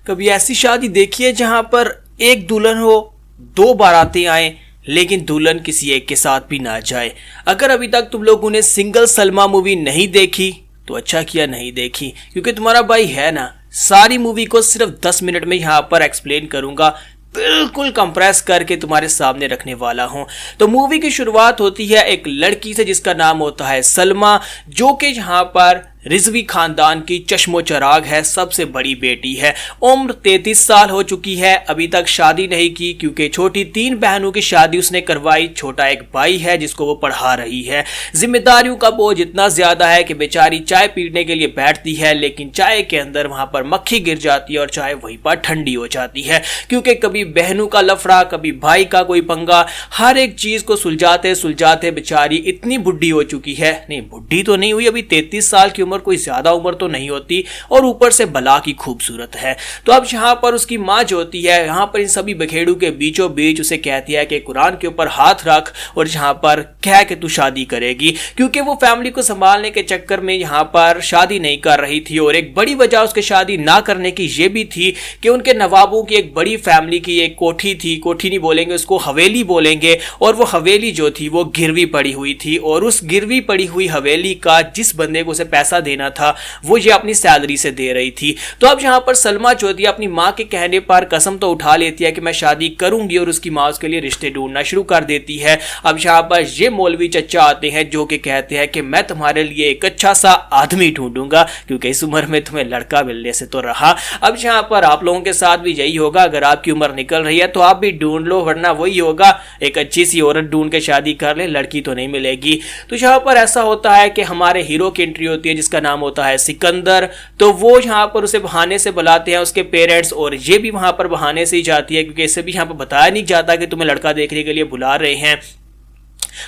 कभी ऐसी शादी देखी है जहां पर एक दुल्हन हो, दो बारातें आए, लेकिन दुल्हन किसी एक के साथ भी ना जाए। अगर अभी तक तुम लोगों ने सिंगल सलमा मूवी नहीं देखी तो अच्छा किया नहीं देखी, क्योंकि तुम्हारा भाई है ना, सारी मूवी को सिर्फ 10 मिनट में यहाँ पर एक्सप्लेन करूंगा, बिल्कुल कंप्रेस करके तुम्हारे सामने रखने वाला हूं। तो मूवी की शुरुआत होती है एक लड़की से जिसका नाम होता है सलमा, जो कि यहाँ पर रिजवी खानदान की चश्मो चराग है, सबसे बड़ी बेटी है। उम्र 33 साल हो चुकी है, अभी तक शादी नहीं की क्योंकि छोटी 3 बहनों की शादी उसने करवाई। छोटा एक भाई है जिसको वो पढ़ा रही है। जिम्मेदारियों का बोझ इतना ज्यादा है कि बेचारी चाय पीने के लिए बैठती है, लेकिन चाय के अंदर वहां पर मक्खी गिर जाती है और चाय वहीं पर ठंडी हो जाती है, क्योंकि कभी बहनों का लफड़ा, कभी भाई का कोई पंगा, हर एक चीज को सुलझाते सुलझाते बेचारी इतनी बुढ़ी हो चुकी है। नहीं, बुढ़ी तो नहीं हुई, अभी 33 साल की उम्र, कोई ज्यादा उम्र तो नहीं होती, और ऊपर से भला की खूबसूरत है। तो अब यहाँ पर उसकी माँ जो होती है, यहाँ पर इन सभी बखेड़ू के बीचों बीच उसे कहती है कि कुरान के ऊपर हाथ रख और यहाँ पर कह के तू शादी करेगी, क्योंकि वो फैमिली को संभालने के चक्कर में यहाँ पर शादी नहीं कर रही थी। और एक बड़ी वजह उसके शादी ना करने की ये भी थी कि उनके नवाबों की एक बड़ी फैमिली की एक कोठी थी, कोठी नहीं बोलेंगे उसको, हवेली बोलेंगे, और वो हवेली जो थी वो गिरवी पड़ी हुई थी, और उस गिरवी पड़ी हुई हवेली का जिस बंदे को उसे पैसा देना था वो ये अपनी सैलरी से दे रही थी। तो अब यहां पर सलमा जो थी अपनी मां के कहने पर कसम तो उठा लेती है कि मैं शादी करूंगी, और उसकी मां उसके लिए रिश्ते ढूंढना शुरू कर देती है। अब यहां पर ये मौलवी चचा आते हैं जो कि कहते हैं कि मैं तुम्हारे लिए एक अच्छा सा आदमी ढूंढूंगा, क्योंकि इस उम्र में तुम्हें लड़का मिलने से तो रहा। अब यहां पर आप लोगों के साथ भी यही होगा, अगर आपकी उम्र निकल रही है तो आप भी ढूंढ लो, वरना वही होगा, एक अच्छी सी औरत ढूंढ के शादी कर ले, लड़की तो नहीं मिलेगी। तो यहां पर ऐसा होता है कि हमारे हीरो की एंट्री होती है जिसका नाम होता है सिकंदर। तो वो यहाँ पर उसे बहाने से बुलाते हैं उसके पेरेंट्स, और ये भी वहां पर बहाने से ही जाती है, क्योंकि इससे भी यहाँ पर बताया नहीं जाता कि तुम्हें लड़का देखने के लिए बुला रहे हैं।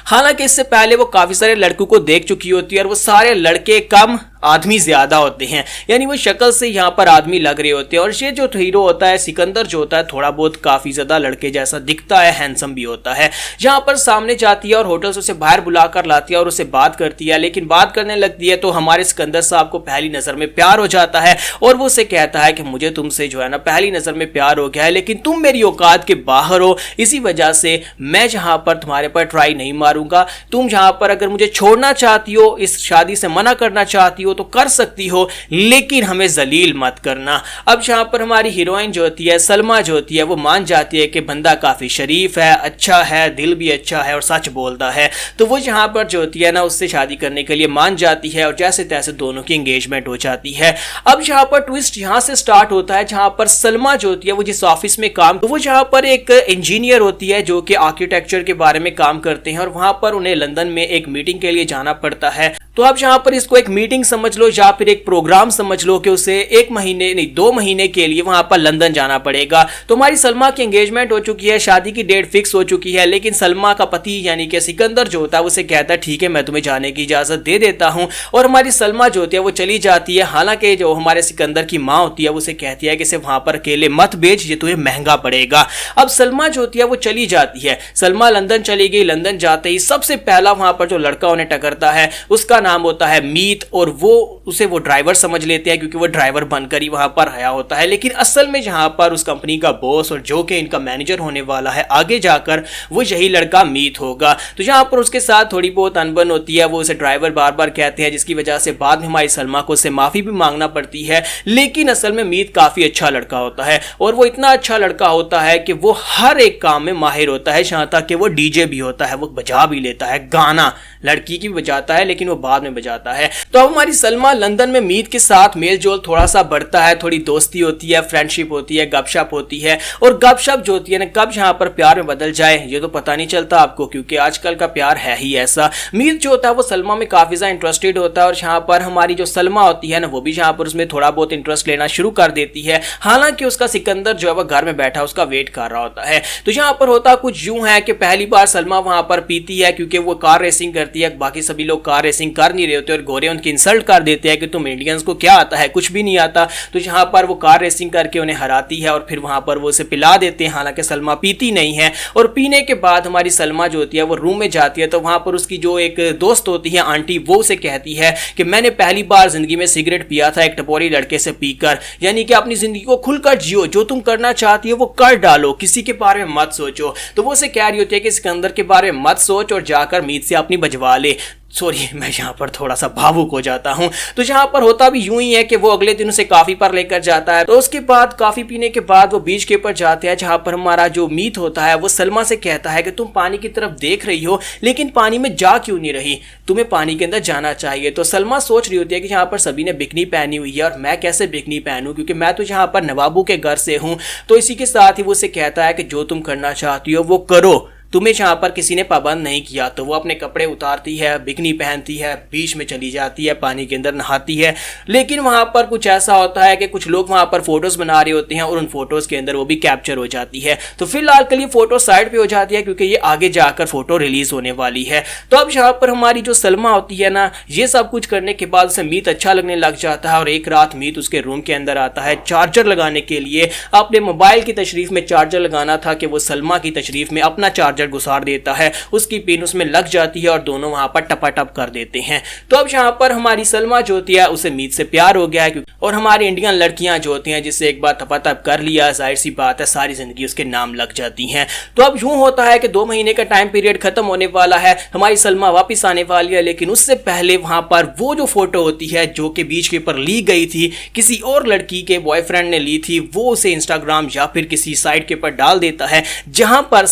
हालांकि इससे पहले वो काफी सारे लड़कों को देख चुकी होती है, और वो सारे लड़के कम आदमी ज्यादा होते हैं, यानी वो शक्ल से यहाँ पर आदमी लग रहे होते हैं। और ये जो हीरो होता है सिकंदर जो होता है, थोड़ा बहुत काफी ज्यादा लड़के जैसा दिखता है, हैंडसम भी होता है। यहाँ पर सामने जाती है और होटल से उसे बाहर बुलाकर लाती है और उससे बात करती है, लेकिन बात करने लगती है तो हमारे सिकंदर साहब को पहली नजर में प्यार हो जाता है, और वो उसे कहता है कि मुझे तुमसे जो है ना पहली नजर में प्यार हो गया है, लेकिन तुम मेरी औकात के बाहर हो, इसी वजह से मैं जहां पर तुम्हारे पर ट्राई नहीं मारूंगा। तुम जहां पर अगर मुझे छोड़ना चाहती हो, इस शादी से मना करना चाहती हो तो कर सकती हो, लेकिन हमें जलील मत करना। अब यहां पर हमारी हीरोइन जो होती है सलमा जो होती है वो मान जाती है कि बंदा काफी शरीफ है, अच्छा है, दिल भी अच्छा है और सच बोलता है। तो वो यहां पर जो होती है ना उससे शादी करने के लिए मान जाती है, और जैसे तैसे दोनों की एंगेजमेंट हो जाती है। अब यहां पर ट्विस्ट यहां से स्टार्ट होता है जहां पर सलमा जो होती है वो जिस ऑफिस में काम, तो वो यहां पर एक इंजीनियर होती है जो कि आर्किटेक्चर के बारे में काम करते हैं, और वहां पर उन्हें लंदन में एक मीटिंग के लिए जाना पड़ता है। तो आप यहां पर इसको एक मीटिंग समझ लो या फिर एक प्रोग्राम समझ लो कि उसे 1 महीने नहीं 2 महीने के लिए वहां पर लंदन जाना पड़ेगा। तो हमारी सलमा की एंगेजमेंट हो चुकी है, शादी की डेट फिक्स हो चुकी है, लेकिन सलमा का पति यानी कि सिकंदर जो होता है उसे कहता है ठीक है मैं तुम्हें जाने की इजाजत दे देता हूं, और हमारी सलमा जो होती है वो चली जाती है। हालांकि जो हमारे सिकंदर की माँ होती है वो उसे कहती है कि इसे वहां पर अकेले मत भेज, ये तुम्हें महंगा पड़ेगा। अब सलमा जो होती है वो चली जाती है, सलमा लंदन चली गई। लंदन जाते ही सबसे पहला वहां पर जो लड़का उन्हें टकरता है उसका नाम होता है मीत, और वो ड्राइवर समझ लेते हैं क्योंकि वो ड्राइवर बनकर ही वहां पर आया होता है, लेकिन असल में जहां पर उस कंपनी का बॉस और जो कि इनका मैनेजर होने वाला है आगे जाकर वो यही लड़का मीत होगा। तो यहां पर उसके साथ थोड़ी बहुत अनबन होती है, वो उसे ड्राइवर बार बार कहते हैं, जिसकी वजह से बाद में हमारी सलमा को उससे माफी भी मांगना पड़ती है। लेकिन असल में मीत काफी अच्छा लड़का होता है, और वो इतना अच्छा लड़का होता है कि वो हर एक काम में माहिर होता है, यहां तक कि वो डीजे भी होता है, वो बजा भी लेता है, गाना लड़की की भी बजाता है लेकिन वो बाद में बजाता है। तो अब हमारी सलमा लंदन में मीत के साथ मेल जोल थोड़ा सा बढ़ता है, थोड़ी दोस्ती होती है, फ्रेंडशिप होती है, गपशप होती है, और गपशप जो होती है ना कब यहाँ पर प्यार में बदल जाए ये तो पता नहीं चलता आपको, क्योंकि आजकल का प्यार है ही ऐसा। मीत जो होता है वो सलमा में काफी ज्यादा इंटरेस्टेड होता है, और यहाँ पर हमारी जो सलमा होती है ना वो भी यहाँ पर उसमें थोड़ा बहुत इंटरेस्ट लेना शुरू कर देती है। हालांकि उसका सिकंदर जो है वो घर में बैठा उसका वेट कर रहा होता है। तो यहाँ पर होता कुछ यूं है कि पहली बार सलमा वहां पर पीती है, क्योंकि वो कार रेसिंग करती है, बाकी सभी लोग कार रेसिंग कर नहीं रहे होते और गोरे उनकी इंसल्ट कर देते हैं कि तुम इंडियंस को क्या आता है, कुछ भी नहीं आता। तो यहाँ पर वो कार रेसिंग करके उन्हें हराती है और फिर वहाँ पर वो उसे पिला देते हैं, हालांकि सलमा पीती नहीं है। और पीने के बाद हमारी सलमा जो होती है वो रूम में जाती है, तो वहाँ पर उसकी जो एक दोस्त होती है आंटी, वो उसे कहती है कि मैंने पहली बार जिंदगी में सिगरेट पिया था एक टपोरी लड़के से पीकर, यानी कि अपनी जिंदगी को खुलकर जियो, जो तुम करना चाहती हो वो कर डालो, किसी के बारे में मत सोचो। तो वो उसे कह रही होती है कि सिकंदर के बारे में मत सोच और जाकर मीत से अपनी बजवा ले। सॉरी, मैं यहाँ पर थोड़ा सा भावुक हो जाता हूँ। तो यहाँ पर होता भी यूं ही है कि वो अगले दिन उसे काफी पर लेकर जाता है। तो उसके बाद काफी पीने के बाद वो बीच के ऊपर जाते हैं, जहाँ पर हमारा जो मीत होता है वो सलमा से कहता है कि तुम पानी की तरफ देख रही हो लेकिन पानी में जा क्यों नहीं रही, तुम्हें पानी के अंदर जाना चाहिए। तो सलमा सोच रही होती है कि यहाँ पर सभी ने बिकनी पहनी हुई है और मैं कैसे बिकनी पहनूं, क्योंकि मैं तो यहाँ पर नवाबों के घर से हूँ। तो इसी के साथ ही वो उसे कहता है कि जो तुम करना चाहती हो वो करो, तुम्हें यहाँ पर किसी ने पाबंद नहीं किया। तो वो अपने कपड़े उतारती है, बिकनी पहनती है, बीच में चली जाती है, पानी के अंदर नहाती है। लेकिन वहाँ पर कुछ ऐसा होता है कि कुछ लोग वहाँ पर फोटोज बना रहे होते हैं और उन फोटोज के अंदर वो भी कैप्चर हो जाती है। तो फिलहाल के लिए फोटो साइड पे हो जाती है क्योंकि ये आगे जाकर फोटो रिलीज होने वाली है। तो अब यहाँ पर हमारी जो सलमा होती है ना, ये सब कुछ करने के बाद उसे मीत अच्छा लगने लग जाता है और एक रात मीत उसके रूम के अंदर आता है चार्जर लगाने के लिए। अपने मोबाइल की तशरीफ में चार्जर लगाना था कि वो सलमा की तशरीफ में अपना चार्जर गुसार देता है, उसकी पिन उसमें लग जाती है और दोनों वहां पर टपाटप कर देते हैं। तो अब यहाँ पर हमारी सलमा जो होती है उसे मीत से प्यार हो गया है और हमारी इंडियन लड़कियां जो होती हैं जिससे एक बार टपाटप कर लिया, जाहिर सी बात है सारी जिंदगी उसके नाम लग जाती हैं। तो अब यूं होता है कि 2 महीने का टाइम पीरियड खत्म होने वाला है, हमारी सलमा वापस आने वाली है, लेकिन उससे पहले वहां पर वो जो फोटो होती है जो कि बीच के ऊपर ली गई थी, किसी और लड़की के बॉयफ्रेंड ने ली थी, वो उसे इंस्टाग्राम या फिर किसी साइट के ऊपर डाल देता है, जहां पर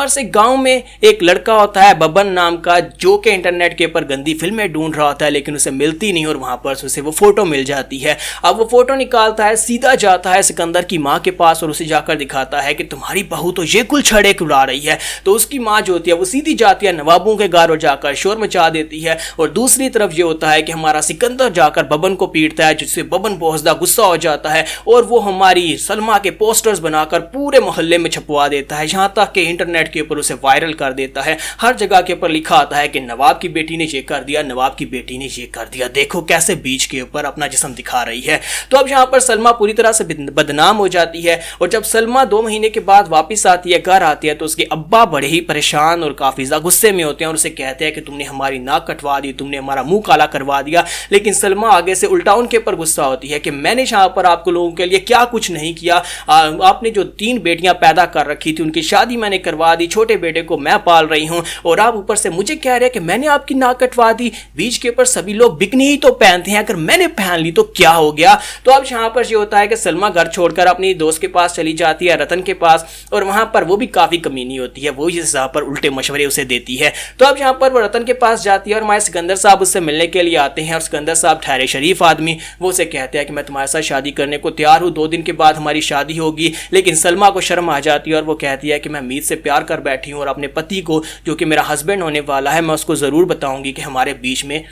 से गांव में एक लड़का होता है बबन नाम का, जो कि इंटरनेट के ऊपर गंदी फिल्में ढूंढ रहा होता है लेकिन उसे मिलती नहीं और वहां पर उसे वो फोटो मिल जाती है। अब वो फोटो निकालता है, सीधा जाता है सिकंदर की माँ के पास और उसे जाकर दिखाता है कि तुम्हारी बहू तो ये कुल छड़े उड़ा रही है। तो उसकी माँ जो होती है वो सीधी जाती है नवाबों के घर और जाकर शोर मचा देती है। और दूसरी तरफ ये होता है कि हमारा सिकंदर जाकर बबन को पीटता है, जिससे बबन बहुत ज्यादा गुस्सा हो जाता है और वो हमारी सलमा के पोस्टर्स बनाकर पूरे मोहल्ले में छपवा देता है, यहाँ तक कि इंटरनेट के ऊपर उसे वायरल कर देता है। हर जगह के ऊपर लिखा आता है कि नवाब की बेटी ने ये कर दिया, नवाब की बेटी ने ये कर दिया, देखो कैसे बीच के ऊपर अपना जिस्म दिखा रही है। तो अब यहाँ पर सलमा पूरी तरह से बदनाम हो जाती है। और जब सलमा 2 महीने के बाद वापस आती है, घर आती है, तो उसके अब्बा बड़े ही परेशान और काफी ज्यादा गुस्से में होते हैं और उसे कहते हैं कि तुमने हमारी नाक कटवा दी, तुमने हमारा मुंह काला करवा दिया। लेकिन सलमा आगे से उल्टा उनके ऊपर गुस्सा होती है कि मैंने यहाँ पर आपको लोगों के लिए क्या कुछ नहीं किया, आपने जो 3 बेटियां पैदा कर रखी थी उनकी शादी मैंने करवा दी, छोटे बेटे को मैं पाल रही हूं और आप ऊपर से मुझे कह रहे हैं कि मैंने आपकी नाक कटवा दी। बीच के ऊपर सभी लोग बिकनी ही तो पहनते हैं, अगर मैंने पहन ली तो क्या हो गया। तो अब यहाँ पर ये होता है कि सलमा घर छोड़कर अपनी दोस्त के पास चली जाती है, रतन के पास, और वहां पर वो भी काफी कमीनी होती है, वो यहाँ पर उल्टे मशवरे उसे देती है। तो अब यहाँ पर वो रतन के पास जाती है और हमारे सिकंदर साहब उससे मिलने के लिए आते हैं और सिकंदर साहब ठहरे शरीफ आदमी, वो उसे कहते हैं कि मैं तुम्हारे साथ शादी करने को तैयार हूँ, 2 दिन के बाद हमारी शादी होगी। लेकिन सलमा को शर्म आ जाती है और वो कहती है कि मैं मीत से प्यार कर बैठी हूँ और अपने पति को, जो कि मेरा हस्बैंड होने वाला है, मैं उसको जरूर बताऊंगी कि हमारे बीच में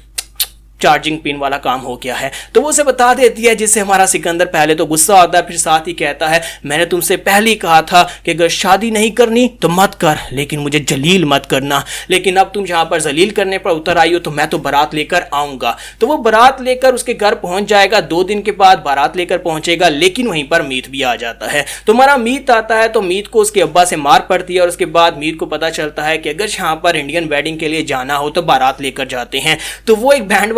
चार्जिंग पिन वाला काम हो गया है। तो वो उसे बता देती है, जिससे हमारा सिकंदर पहले तो गुस्सा होता है, फिर साथ ही कहता है मैंने तुमसे पहले ही कहा था कि अगर शादी नहीं करनी तो मत कर, लेकिन मुझे जलील मत करना। लेकिन अब तुम यहाँ पर जलील करने पर उतर आई हो तो मैं तो बारात लेकर आऊंगा। तो वो बारात लेकर उसके घर पहुंच जाएगा, 2 दिन के बाद बारात लेकर पहुंचेगा, लेकिन वहीं पर मीत भी आ जाता है। तो हमारा मीत आता है तो मीत को उसके अब्बा से मार पड़ती है और उसके बाद मीत को पता चलता है कि अगर यहाँ पर इंडियन वेडिंग के लिए जाना हो तो बारात लेकर जाते हैं। तो वो एक बैंड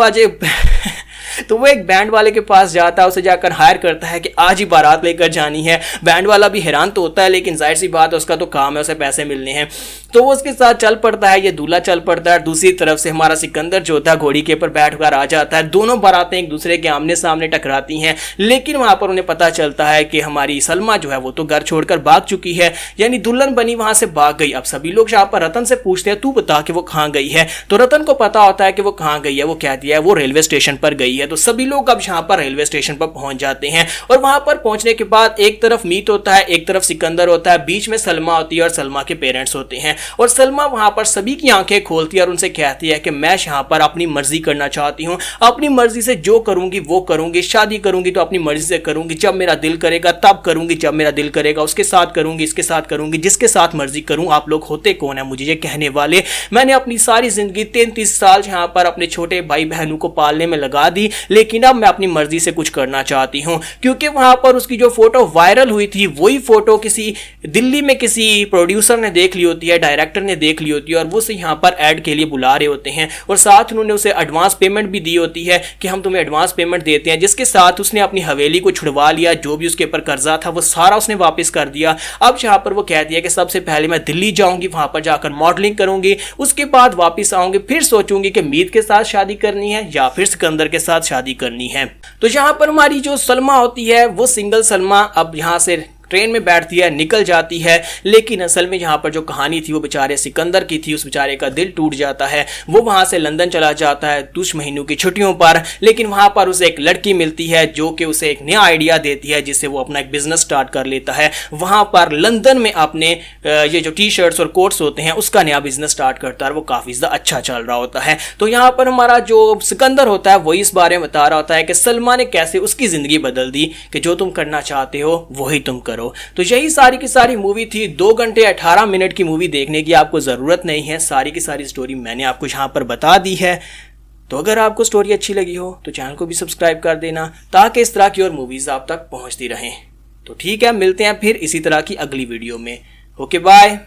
वाले के पास जाता है, उसे जाकर हायर करता है कि आज ही बारात लेकर जानी है। बैंड वाला भी हैरान तो होता है, लेकिन जाहिर सी बात है उसका तो काम है, उसे पैसे मिलने हैं। तो वो उसके साथ चल पड़ता है, ये दूल्हा चल पड़ता है। दूसरी तरफ से हमारा सिकंदर जो था घोड़ी के ऊपर बैठकर आ जाता है। दोनों बारातें एक दूसरे के आमने सामने टकराती हैं, लेकिन वहां पर उन्हें पता चलता है कि हमारी सलमा जो है वो तो घर छोड़कर भाग चुकी है, यानी दुल्हन बनी वहां से भाग गई। अब सभी लोग यहाँ पर रतन से पूछते हैं तू बता कि वो कहाँ गई है। तो रतन को पता होता है कि वो कहाँ गई है, वो कहती है वो रेलवे स्टेशन पर गई है। है। तो सभी लोग अब यहाँ पर रेलवे स्टेशन पर पहुंच जाते हैं और वहां पर पहुंचने के बाद एक तरफ मीत होता है, एक तरफ सिकंदर होता है, बीच में सलमा होती है और सलमा के पेरेंट्स होते हैं। और सलमा वहां पर सभी की आंखें खोलती है और उनसे कहती है कि मैं यहाँ पर अपनी मर्जी करना चाहती हूँ, अपनी मर्जी से जो करूंगी वो करूंगी, शादी करूंगी तो अपनी मर्जी से करूंगी, जब मेरा दिल करेगा तब करूंगी, जब मेरा दिल करेगा उसके साथ करूंगी, इसके साथ करूंगी, जिसके साथ मर्जी करूं। आप लोग होते कौन है मुझे ये कहने वाले? मैंने अपनी सारी जिंदगी 33 साल यहाँ पर अपने छोटे भाई बहनों को पालने में लगा दी, लेकिन अब मैं अपनी मर्जी से कुछ करना चाहती हूँ। क्योंकि वहां पर उसकी जो फोटो वायरल हुई थी वही फोटो किसी दिल्ली में किसी प्रोड्यूसर ने देख ली होती है, डायरेक्टर ने देख ली होती है और वो उसे यहाँ पर ऐड के लिए बुला रहे होते हैं और साथ उन्होंने उसे एडवांस पेमेंट भी दी होती है कि हम तुम्हें एडवांस पेमेंट देते हैं, जिसके साथ उसने अपनी हवेली को छुड़वा लिया, जो भी उसके ऊपर कर्जा था वो सारा उसने वापस कर दिया। अब यहाँ पर वो कहती है कि सबसे पहले मैं दिल्ली जाऊंगी, वहां पर जाकर मॉडलिंग करूंगी, उसके बाद वापस आऊंगी, फिर सोचूंगी कि मीत के साथ शादी करनी है या फिर सिकंदर के साथ शादी करनी है। तो यहाँ पर हमारी जो सलमा होती है वो सिंगल सलमा अब यहाँ से ट्रेन में बैठती है, निकल जाती है, लेकिन असल में यहाँ पर जो कहानी थी वो बेचारे सिकंदर की थी। उस बेचारे का दिल टूट जाता है, वो वहाँ से लंदन चला जाता है कुछ महीनों की छुट्टियों पर, लेकिन वहाँ पर उसे एक लड़की मिलती है जो कि उसे एक नया आइडिया देती है जिससे वो अपना एक बिजनेस स्टार्ट कर लेता है। वहाँ पर लंदन में अपने ये जो टी शर्ट्स और कोट्स होते हैं उसका नया बिजनेस स्टार्ट करता है और वो काफ़ी ज़्यादा अच्छा चल रहा होता है। तो यहाँ पर हमारा जो सिकंदर होता है वही इस बारे में बता रहा होता है कि सलमा ने कैसे उसकी ज़िंदगी बदल दी कि जो तुम करना चाहते हो वही तुम करो। तो यही सारी की सारी मूवी थी। 2 घंटे 18 मिनट की मूवी देखने की आपको ज़रूरत नहीं है, सारी की सारी स्टोरी मैंने आपको यहाँ पर बता दी है। तो अगर आपको स्टोरी अच्छी लगी हो तो चैनल को भी सब्सक्राइब कर देना ताकि इस तरह की और मूवीज़ आप तक पहुँचती रहें। तो ठीक है, मिलते हैं फिर इसी तरह की अगली वीडियो में। Okay bye.